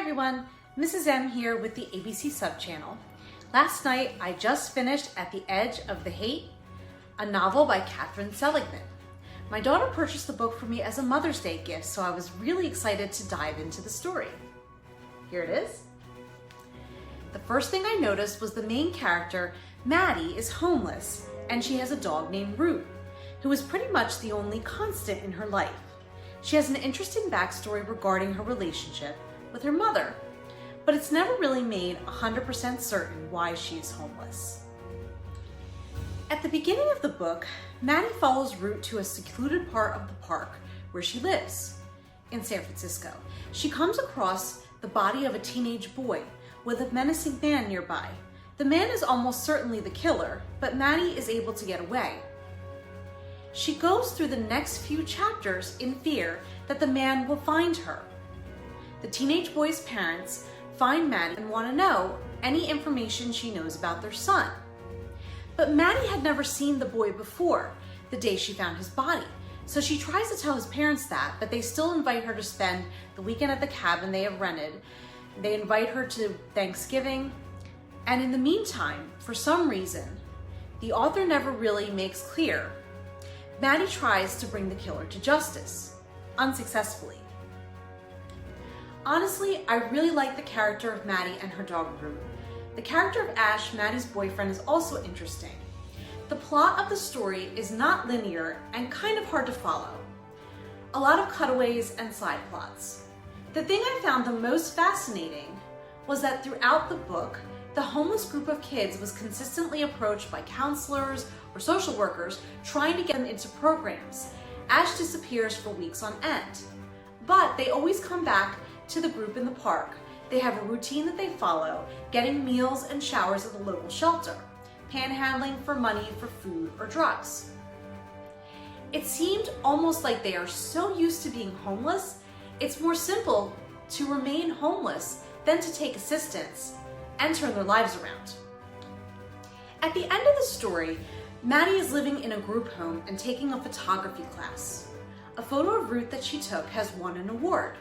everyone, Mrs. M here with the ABC sub-channel. Last night I just finished At the Edge of the Haight, a novel by Catherine Seligman. My daughter purchased the book for me as a Mother's Day gift, so I was really excited to dive into the story. Here it is. The first thing I noticed was the main character, Maddie, is homeless and she has a dog named Root, who is pretty much the only constant in her life. She has an interesting backstory regarding her relationship with her mother, but it's never really made 100% certain why she is homeless. At the beginning of the book, Maddie follows Root to a secluded part of the park where she lives in San Francisco. She comes across the body of a teenage boy with a menacing man nearby. The man is almost certainly the killer, but Maddie is able to get away. She goes through the next few chapters in fear that the man will find her. The teenage boy's parents find Maddie and want to know any information she knows about their son. But Maddie had never seen the boy before the day she found his body, so she tries to tell his parents that, but they still invite her to spend the weekend at the cabin they have rented. They invite her to Thanksgiving, and in the meantime, for some reason, the author never really makes clear, Maddie tries to bring the killer to justice, unsuccessfully. Honestly, I really like the character of Maddie and her dog Root. The character of Ash, Maddie's boyfriend, is also interesting. The plot of the story is not linear and kind of hard to follow. A lot of cutaways and side plots. The thing I found the most fascinating was that throughout the book, the homeless group of kids was consistently approached by counselors or social workers trying to get them into programs. Ash disappears for weeks on end, but they always come back to the group in the park. They have a routine that they follow, getting meals and showers at the local shelter, panhandling for money for food or drugs. It seemed almost like they are so used to being homeless, it's more simple to remain homeless than to take assistance and turn their lives around. At the end of the story, Maddie is living in a group home and taking a photography class. A photo of Root that she took has won an award.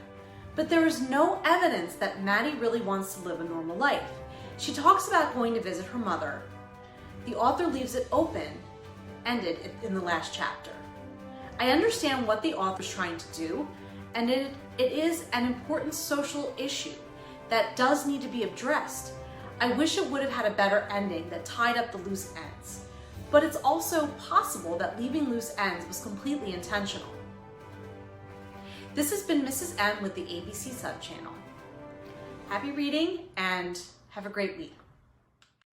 But there is no evidence that Maddie really wants to live a normal life. She talks about going to visit her mother. The author leaves it open-ended in the last chapter. I understand what the author is trying to do, and it is an important social issue that does need to be addressed. I wish it would have had a better ending that tied up the loose ends. But it's also possible that leaving loose ends was completely intentional. This has been Mrs. M with the ABC sub-channel. Happy reading and have a great week.